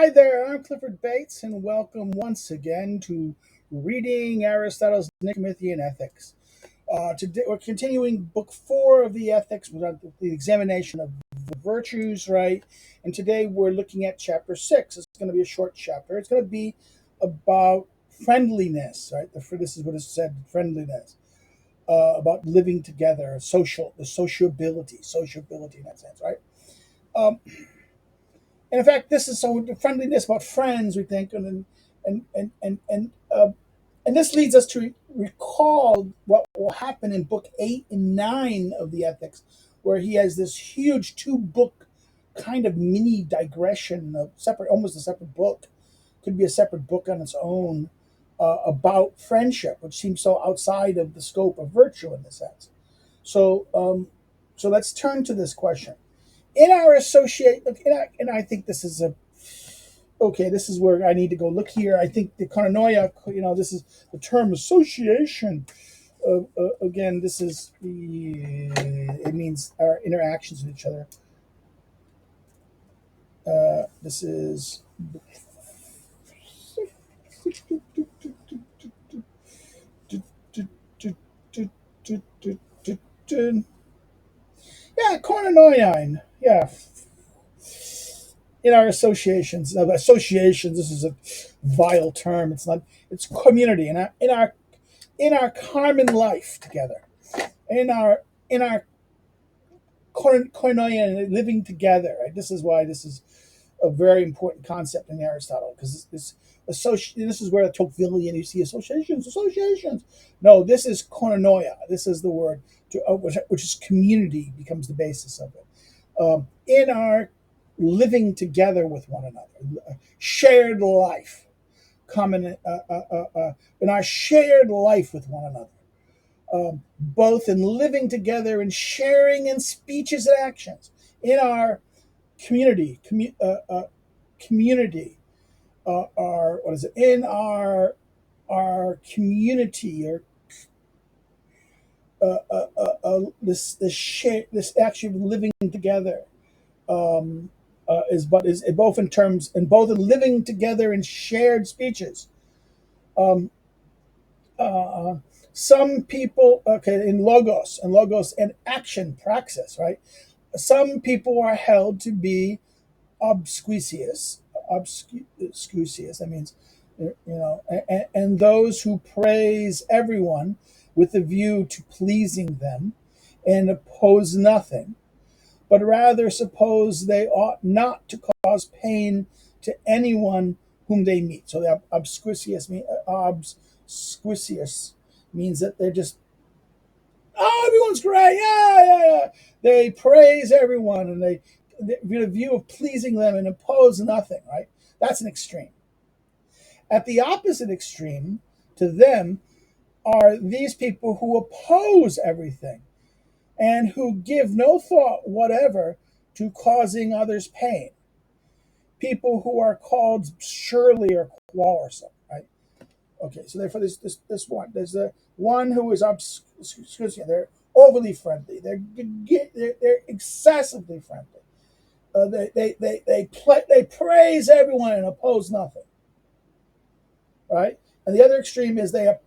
Hi there, I'm Clifford Bates, and welcome once again to Reading Aristotle's Nicomachean Ethics. Today we're continuing Book 4 of the Ethics with the examination of the virtues, right? And today we're looking at Chapter 6. It's going to be a short chapter. It's going to be about friendliness, right? This is what it said, friendliness, about living together, the sociability in that sense, right? Um, And in fact, this is so friendliness about friends, we think, and this leads us to recall what will happen in book 8 and 9 of the Ethics, where he has this huge two-book kind of mini digression of almost a separate book, could be a separate book on its own, about friendship, which seems so outside of the scope of virtue in this sense. So, so let's turn to this question in our associate. And I think this is a okay, this is where I need to go look here. I think the koinonia, this is the term association. Again, this is it means our interactions with each other. This is yeah, koinonia. Yeah, in our associations. Associations. This is a vile term. It's not. It's community. In our common life together. In our koinonia, living together. Right? This is why this is a very important concept in Aristotle, because this is where the Tocquevillian, you see associations. No, this is koinonia. This is the word which is community, becomes the basis of it. In our living together with one another, shared life, common in our shared life with one another, both in living together and sharing in speeches and actions in our community, our what is it in our community, or this action of living together, is both in terms and both in living together in shared speeches. Um, uh, some people, okay, in logos and action praxis, right? Some people are held to be obscuous. Obscuous. That means, and those who praise everyone with a view to pleasing them, and oppose nothing, but rather suppose they ought not to cause pain to anyone whom they meet. So the obscuous means that they're just, oh, everyone's great, yeah. They praise everyone, and they with a view of pleasing them and oppose nothing. Right? That's an extreme. At the opposite extreme to them are these people who oppose everything and who give no thought whatever to causing others pain. People who are called surely or quarrelsome, right? Okay, so therefore this one, there's the one who is they're overly friendly, they're excessively friendly. They praise everyone and oppose nothing, right? And the other extreme is they're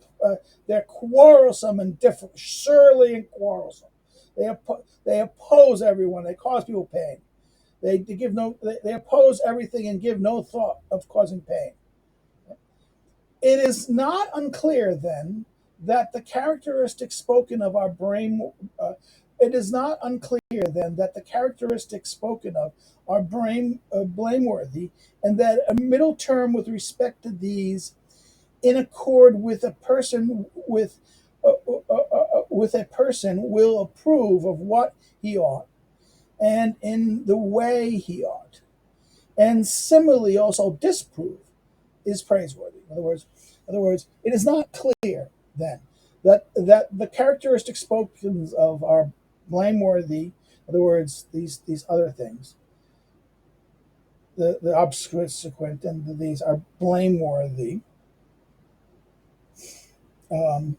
quarrelsome and different, surly and quarrelsome. They oppose everyone. They cause people pain. They oppose everything and give no thought of causing pain. It is not unclear then that the characteristics spoken of are brain. It is not unclear then that the characteristics spoken of are blameworthy, and that a middle term with respect to these, in accord with a person, will approve of what he ought, and in the way he ought, and similarly also disprove, is praiseworthy. In other words, it is not clear then that the characteristics spoken of are blameworthy. In other words, these other things, the obsequent and these are blameworthy. Um,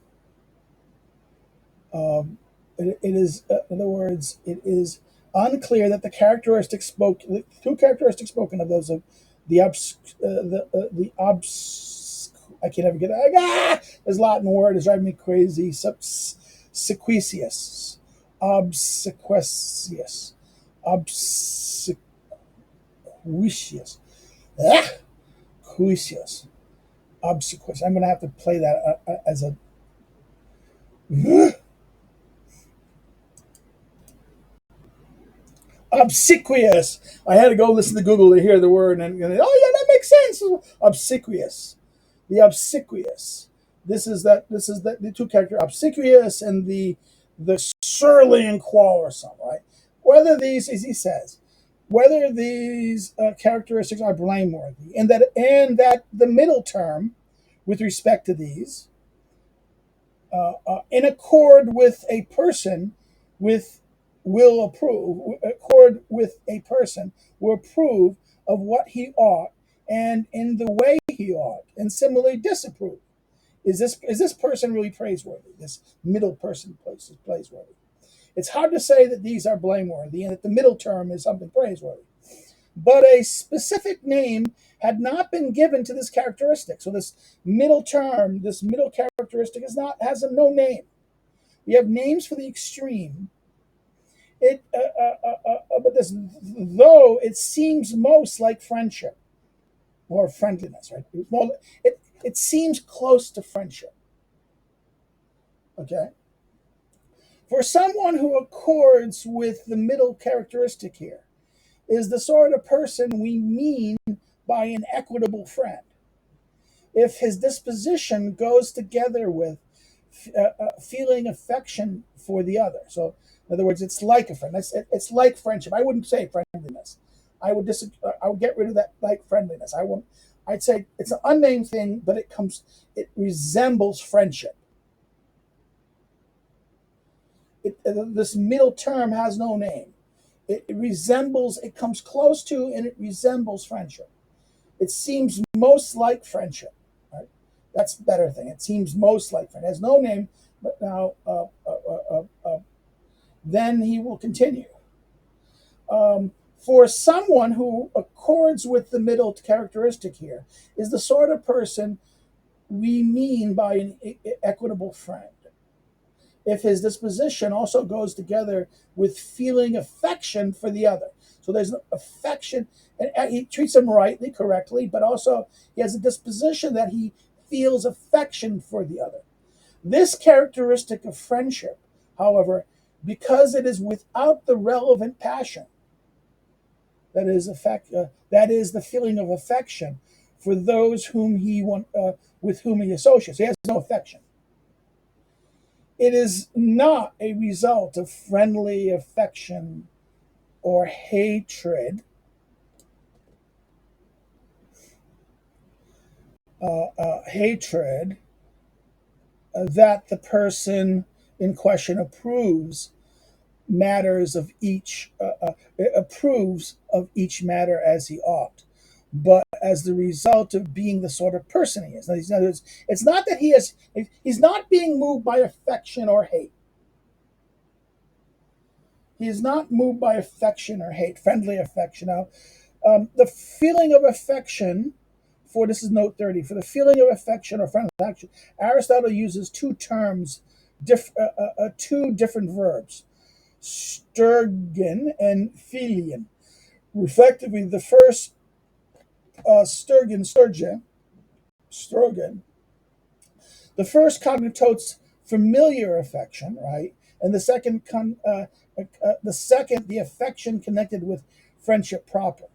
it is, in other words, it is unclear that the two characteristics spoken of, those of I can't ever get it. This Latin word is driving me crazy. Obsequious. Obsequious. Obsequious. Ah, Quisius. Obsequious. I'm going to have to play that as a. Obsequious. I had to go listen to Google to hear the word, and oh yeah, that makes sense. Obsequious. The obsequious. This is that the two character obsequious and the surly and quarrelsome, right? Whether these, as he says, whether these characteristics are blameworthy, and that the middle term, with respect to these, in accord with a person, with will approve, accord with a person will approve of what he ought, and in the way he ought, and similarly disapprove. Is this person really praiseworthy? This middle person place is praiseworthy. It's hard to say that these are blameworthy and that the middle term is something praiseworthy. But a specific name had not been given to this characteristic. So this middle term, this middle characteristic has no name. We have names for the extreme. But this, though it seems most like friendship or friendliness, right? It seems close to friendship. Okay. For someone who accords with the middle characteristic here is the sort of person we mean by an equitable friend. If his disposition goes together with feeling affection for the other. So, in other words, it's like a friend. It's like friendship. I wouldn't say friendliness. I would get rid of that like friendliness. I'd say it's an unnamed thing, but it resembles friendship. This middle term has no name. It comes close to, and it resembles friendship. It seems most like friendship. Right? That's the better thing. It seems most like friendship. It has no name, but now, then he will continue. For someone who accords with the middle characteristic here is the sort of person we mean by an equitable friend. If his disposition also goes together with feeling affection for the other. So there's affection, and he treats him rightly, correctly, but also he has a disposition that he feels affection for the other. This characteristic of friendship, however, because it is without the relevant passion, that is the feeling of affection for those with whom he associates. He has no affection. It is not a result of friendly affection or hatred. Hatred that the person in question approves of each matter as he ought, but as the result of being the sort of person he is. In other words, it's not that he's not being moved by affection or hate. He is not moved by affection or hate, friendly affection. Now, the feeling of affection, this is note 30, for the feeling of affection or friendly affection, Aristotle uses two terms, two different verbs, sturgen and philion. Respectively, the first, sturgen, the first connotes familiar affection, right? And the affection connected with friendship proper.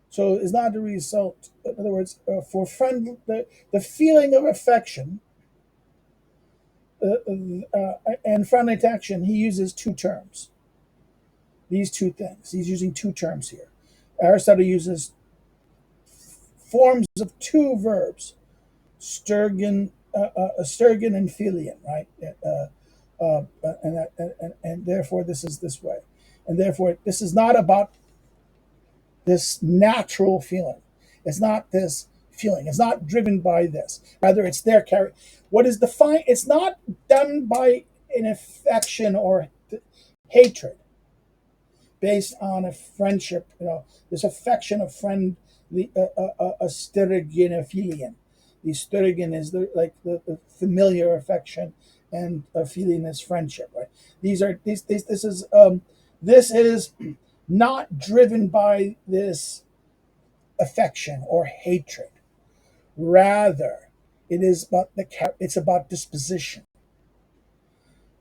So it's not the result. In other words, for the feeling of affection and friendly affection, he uses two terms. These two things. He's using two terms here. Aristotle uses forms of two verbs, sturgen and philion, right? And therefore this is this way, and therefore this is not about this natural feeling. It's not this feeling. It's not driven by this. Rather, it's their character. What is defined? It's not done by an affection or hatred based on a friendship. This affection of friend the a steriginophilian. The sterigen is the familiar affection, and a philion is friendship. Right? This is not driven by this affection or hatred. Rather, it's about disposition.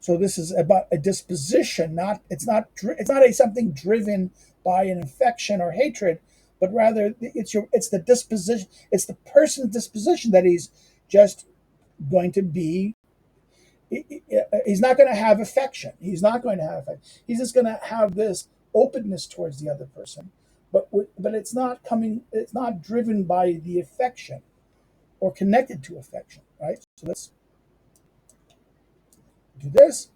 So this is about a disposition, not it's not a something driven by an affection or hatred, but rather it's the disposition, it's the person's disposition that he's just going to be. He's not going to have affection. He's not going to have affection. He's just going to have this openness towards the other person, but it's not coming. It's not driven by the affection or connected to affection, right? So let's do this.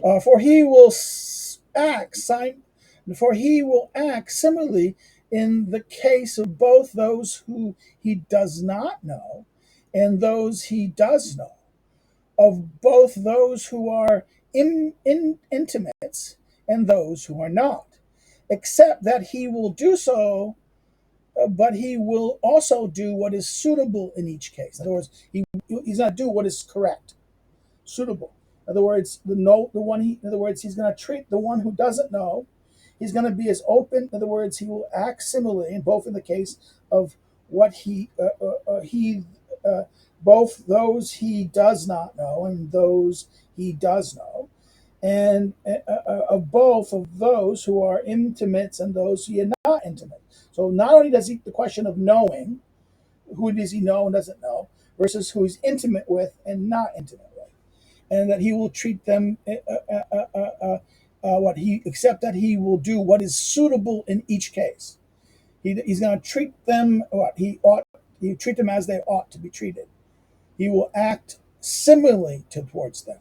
For he will act for he will act similarly in the case of both those who he does not know and those he does know, of both those who are intimates and those who are not, except that he will do so, but he will also do what is suitable in each case. In other words, he's not do what is correct, suitable. In other words, in other words, he's going to treat the one who doesn't know. He's going to be as open. In other words, he will act similarly, in both in the case of what both those he does not know and those he does know, and of both of those who are intimates and those who are not intimate. So not only does he the question of knowing, who does he know and doesn't know, versus who he's intimate with and not intimate with, and that he will treat them what he except that he will do what is suitable in each case. He's going to treat them what he ought. He treat them as they ought to be treated. He will act similarly towards them.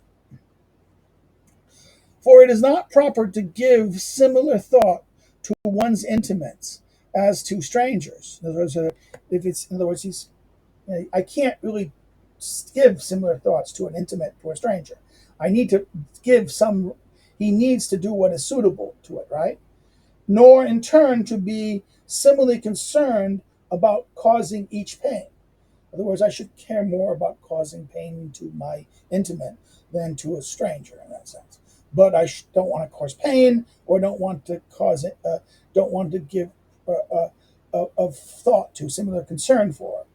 For it is not proper to give similar thought to one's intimates as to strangers. In other words, I can't really give similar thoughts to an intimate, to a stranger. I need to give some. He needs to do what is suitable to it, right? Nor in turn to be similarly concerned about causing each pain. In other words, I should care more about causing pain to my intimate than to a stranger in that sense. But I don't want to cause pain, or don't want to cause it. Don't want to give of thought to, similar concern for.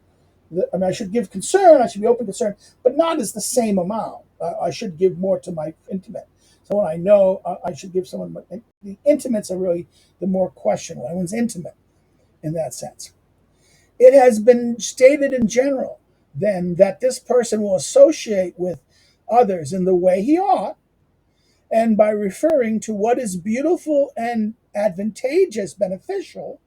I mean, I should give concern. I should be open concern, but not as the same amount. I should give more to my intimate. Someone I know, I should give someone. The intimates are really the more questionable. Everyone's intimate in that sense. It has been stated in general, then, that this person will associate with others in the way he ought, and by referring to what is beautiful and advantageous, beneficial,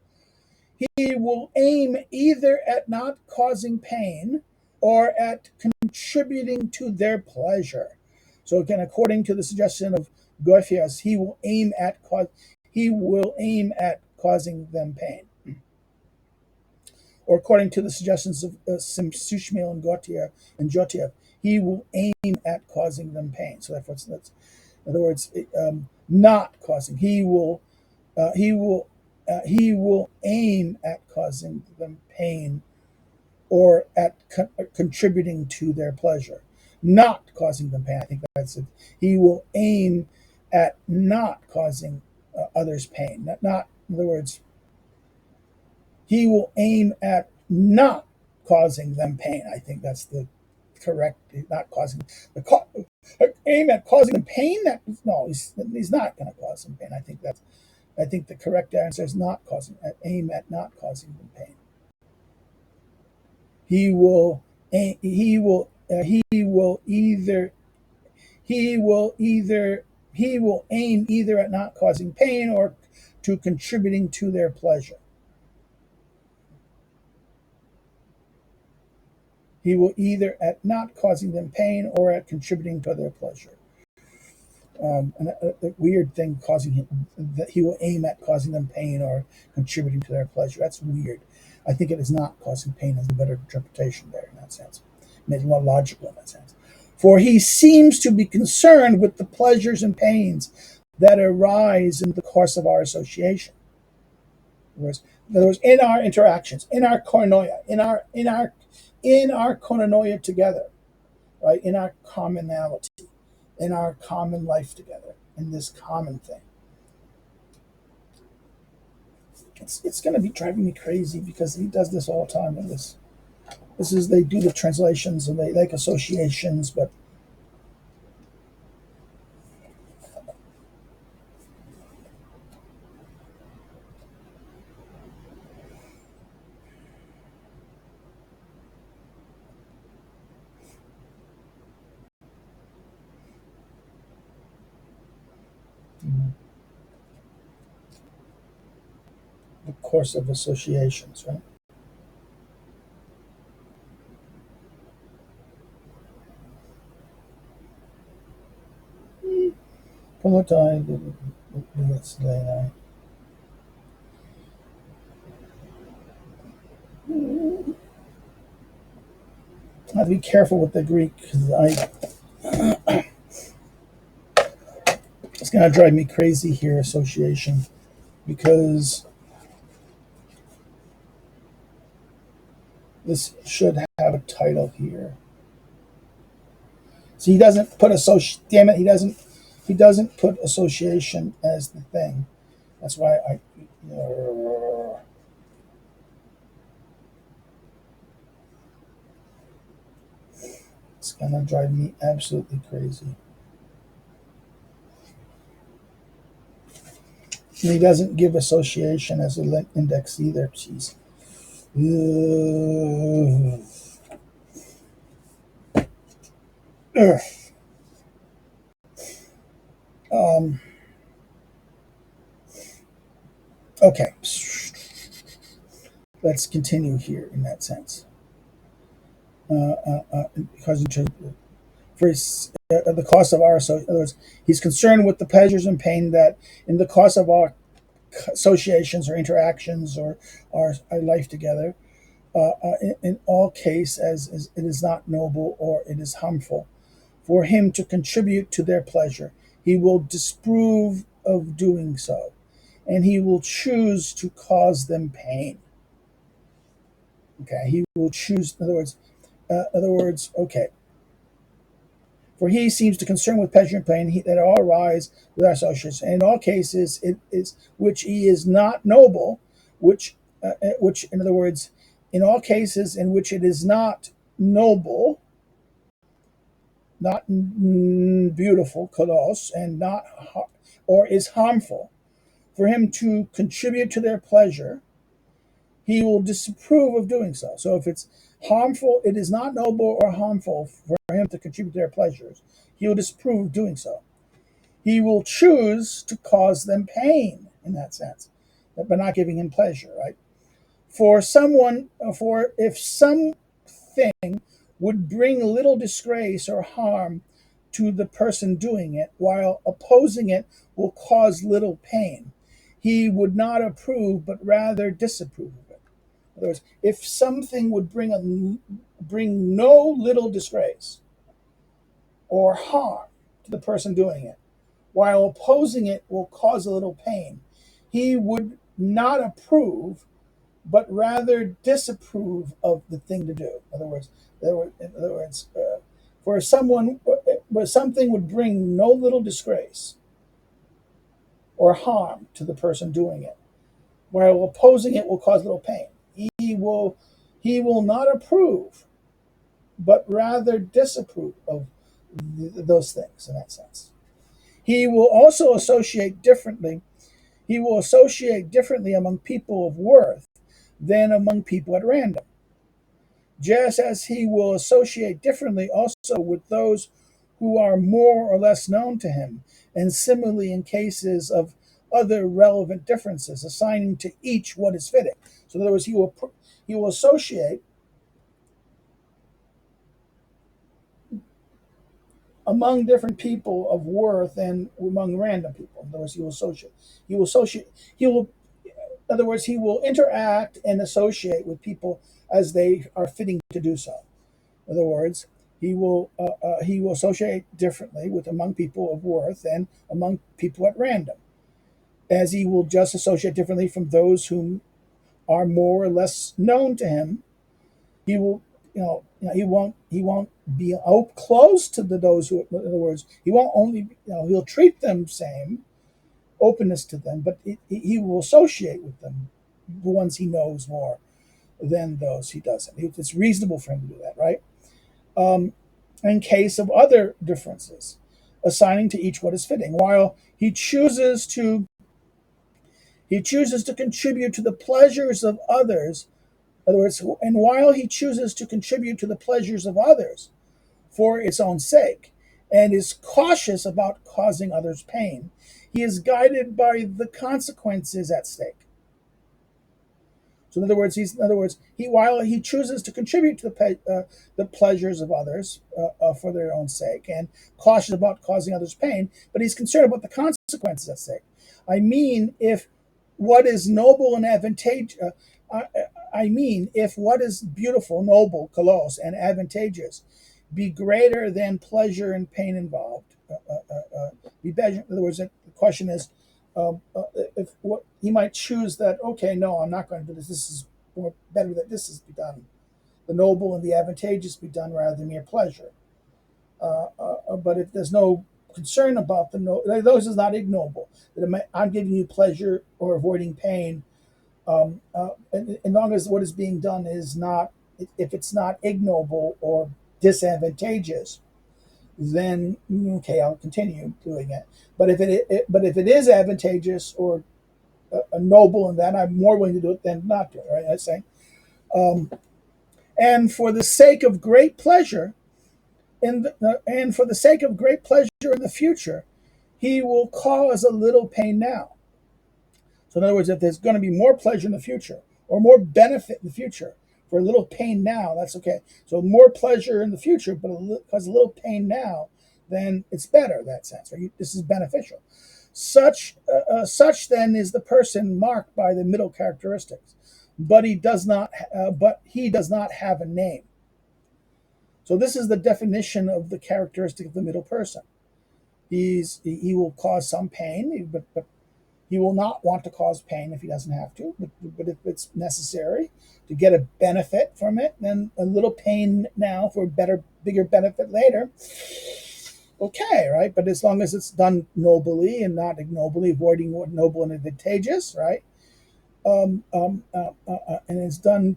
he will aim either at not causing pain or at contributing to their pleasure. So again, according to the suggestion of Goethius, he will aim at causing them pain. Or according to the suggestions of Simsushmil and Gotyev, he will aim at causing them pain. So that's in other words, not causing. He will aim at causing them pain or at contributing to their pleasure. Not causing them pain. I think that's it. He will aim at not causing others pain. Not, in other words, he will aim at not causing them pain. I think that's the correct. Not causing aim at causing them pain. He's not going to cause them pain. I think the correct answer is not causing. Aim at not causing them pain. He will aim either at not causing pain or to contributing to their pleasure. He will either at not causing them pain or at contributing to their pleasure. And a weird thing causing him that he will aim at causing them pain or contributing to their pleasure. That's weird. I think it is not causing pain as a better interpretation there in that sense. It's more logical in that sense. For he seems to be concerned with the pleasures and pains that arise in the course of our association. Whereas In other words, in our interactions, in our koinonia, in our koinonia together, right? In our commonality, in our common life together, in this common thing. It's going to be driving me crazy because he does this all the time. And this is they do the translations and they like associations, but the course of associations, right? Polity, I have to be careful with the Greek because it's going to drive me crazy here. Association, because this should have a title here. So he doesn't put Damn it, He doesn't put association as the thing. That's why I. It's gonna drive me absolutely crazy. And he doesn't give association as a index either. Jeez. Um, okay. Let's continue here in that sense. Because for the cost of our, so in other words, he's concerned with the pleasures and pain that in the course of our associations or interactions or our life together, in all case, as it is not noble or it is harmful for him to contribute to their pleasure. He will disapprove of doing so, and he will choose to cause them pain. Okay, he will choose. In other words, okay. For he seems to concern with pleasure and pain that all arise with our associates, and in all cases, it is which he is not noble, which in other words, in all cases in which it is not noble, not beautiful, kalos, and not or is harmful, for him to contribute to their pleasure, he will disapprove of doing so. So if it's harmful, it is not noble or harmful for him to contribute to their pleasures. He will disapprove of doing so. He will choose to cause them pain in that sense, but not giving him pleasure, right? For if something would bring little disgrace or harm to the person doing it, while opposing it will cause little pain, he would not approve, but rather disapprove of it. In other words, if something would bring no little disgrace or harm to the person doing it, while opposing it will cause a little pain, he would not approve, but rather disapprove of the thing to do. In other words, for someone, where something would bring no little disgrace or harm to the person doing it, while opposing it will cause little pain. He will not approve, but rather disapprove of those things in that sense. He will also associate differently. He will associate differently among people of worth than among people at random, just as he will associate differently also with those who are more or less known to him, and similarly in cases of other relevant differences, assigning to each what is fitting. So in other words, he will associate among different people of worth and among random people. In other words, He will associate. He will. In other words, he will interact and associate with people as they are fitting to do so. In other words, he will associate differently with among people of worth and among people at random, as he will just associate differently from those whom are more or less known to him, he will, he won't be close to those who, in other words, he won't only, he'll treat them same, openness to them, but he will associate with them, the ones he knows more than those he doesn't. It's reasonable for him to do that, right? In case of other differences, assigning to each what is fitting, while he chooses to contribute to the pleasures of others. In other words, and while he chooses to contribute to the pleasures of others for its own sake, and is cautious about causing others pain, he is guided by the consequences at stake. So, in other words, while he chooses to contribute to the pleasures of others for their own sake, and cautious about causing others pain, but he's concerned about the consequences at stake. I mean, if what is noble and advantageous, if what is beautiful, noble, kalos, and advantageous be greater than pleasure and pain involved, be better. In other words, the question is, if what he might choose that, okay, no, I'm not going to do this. This is more better that this is be done. The noble and the advantageous be done rather than mere pleasure. But if there's no concern about those is not ignoble. That I'm giving you pleasure or avoiding pain, as long as what is being done is not, if it's not ignoble or disadvantageous, then okay, I'll continue doing it. But if it is advantageous or a noble in that, I'm more willing to do it than not do it. Right? I say, and for the sake of great pleasure and for the sake of great pleasure in the future, he will cause a little pain now. So in other words, if there's going to be more pleasure in the future or more benefit in the future for a little pain now, that's okay. So more pleasure in the future, but cause a little pain now, then it's better in that sense. Right? This is beneficial. Such then is the person marked by the middle characteristics, but he does not have a name. So this is the definition of the characteristic of the middle person. He will cause some pain, but he will not want to cause pain if he doesn't have to. But if it's necessary to get a benefit from it, then a little pain now for a bigger benefit later. Okay, right? But as long as it's done nobly and not ignobly, avoiding what noble and advantageous, right? And it's done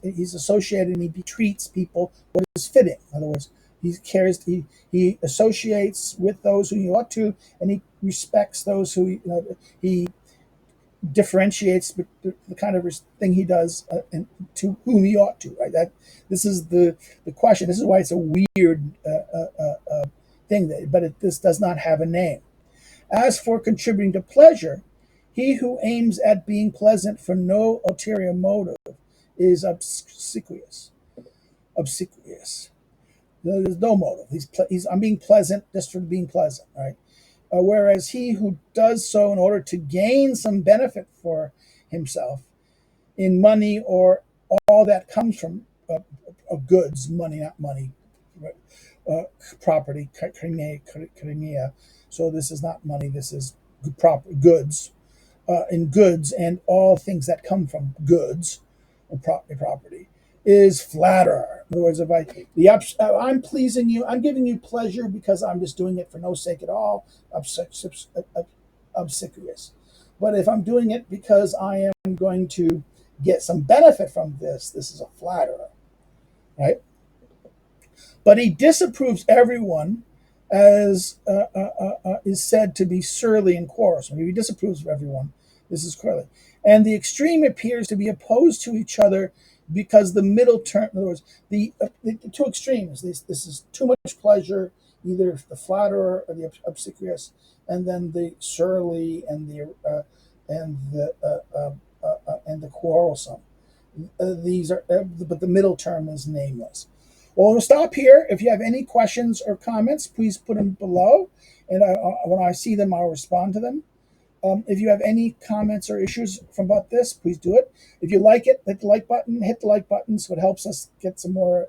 he's associated and he treats people what is fitting. In other words, he associates with those who he ought to, and he respects those who he differentiates the kind of thing he does and to whom he ought to. Right. This is the question. This is why it's a weird thing. This does not have a name. As for contributing to pleasure, he who aims at being pleasant for no ulterior motive is obsequious. There's no motive. I'm being pleasant just for being pleasant, right? Whereas he who does so in order to gain some benefit for himself in money or all that comes from goods, money, not money, property, krinia. So this is not money. This is goods. In goods and all things that come from goods and property is flatterer. In other words, I'm pleasing you, I'm giving you pleasure because I'm just doing it for no sake at all, obsequious. But if I'm doing it because I am going to get some benefit from this is a flatterer, right? But he disapproves everyone as is said to be surly and quarrelsome. He disapproves of everyone. This is clearly. And the extreme appears to be opposed to each other because the middle term, in other words, the two extremes, this is too much pleasure, either the flatterer or the obsequious, and then the surly and the quarrelsome. These are, but the middle term is nameless. Well, we'll stop here. If you have any questions or comments, please put them below, and when I see them, I'll respond to them. If you have any comments or issues about this, please do it. If you like it, hit the like button so it helps us get some more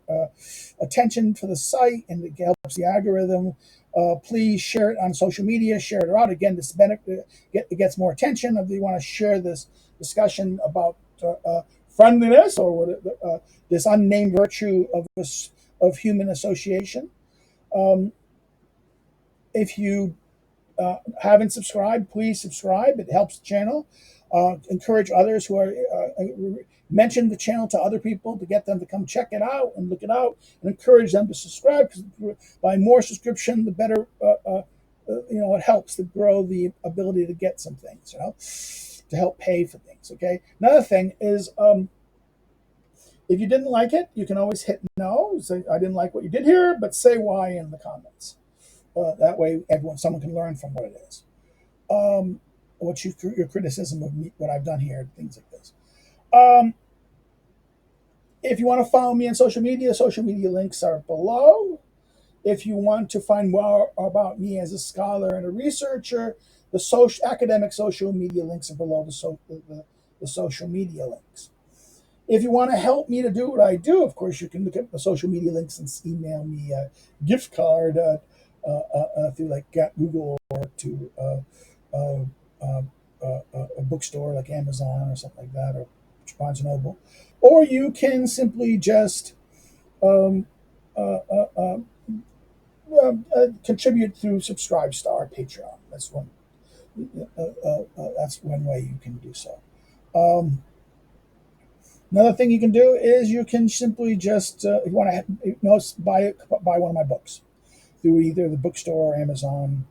attention for the site, and it helps the algorithm. Please share it on social media, share it around. Again, it gets more attention. If you want to share this discussion about friendliness, or this unnamed virtue of human association. Um, if you haven't subscribed, please subscribe. It helps the channel. Encourage others who are mention the channel to other people to get them to come check it out and look it out, and encourage them to subscribe. Because by more subscription, the better. It helps to grow the ability to get some things. To help pay for things. Okay. Another thing is, if you didn't like it, you can always hit no. Say I didn't like what you did here, but say why in the comments. That way, someone can learn from what it is. What's your criticism of me, what I've done here, things like this. If you want to follow me on social media links are below. If you want to find more about me as a scholar and a researcher, the academic social media links are below the social media links. If you want to help me to do what I do, of course, you can look at the social media links and email me a gift card through like Google, or to a bookstore like Amazon or something like that, or Barnes and Noble. Or you can simply just um, uh, uh, uh, contribute through Subscribestar, Patreon. That's one way you can do so. Another thing you can do is you can simply just, if you want to buy one of my books through either the bookstore or Amazon.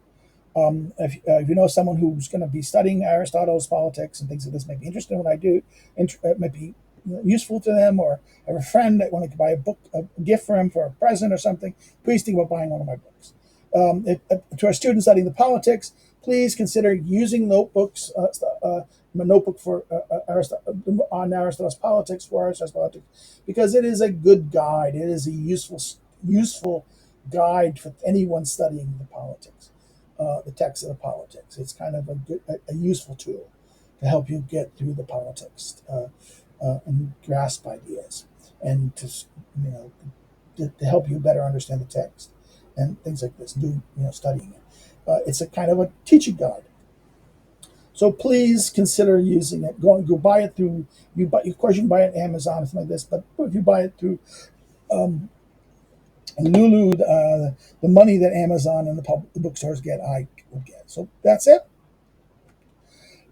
If you know someone who's going to be studying Aristotle's politics and things like this, might be interested in what I do, it might be useful to them, or have a friend that want to buy a gift for him for a present or something, please think about buying one of my books. To our students studying the politics, please consider using notebooks, a notebook for on Aristotle's politics, for Aristotle's politics, because it is a good guide. It is a useful guide for anyone studying the politics, the text of the politics. It's kind of a useful tool to help you get through the politics and grasp ideas, and to help you better understand the text and things like this. Studying it. It's a kind of a teaching guide. So please consider using it. Go buy it through of course, you can buy it on Amazon or something like this. But if you buy it through Lulu, the money that Amazon and the bookstores get, I will get. So that's it.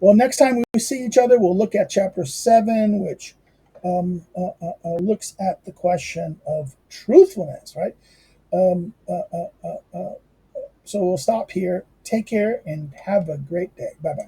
Well, next time we see each other, we'll look at chapter 7, which looks at the question of truthfulness, right? So we'll stop here. Take care and have a great day. Bye bye.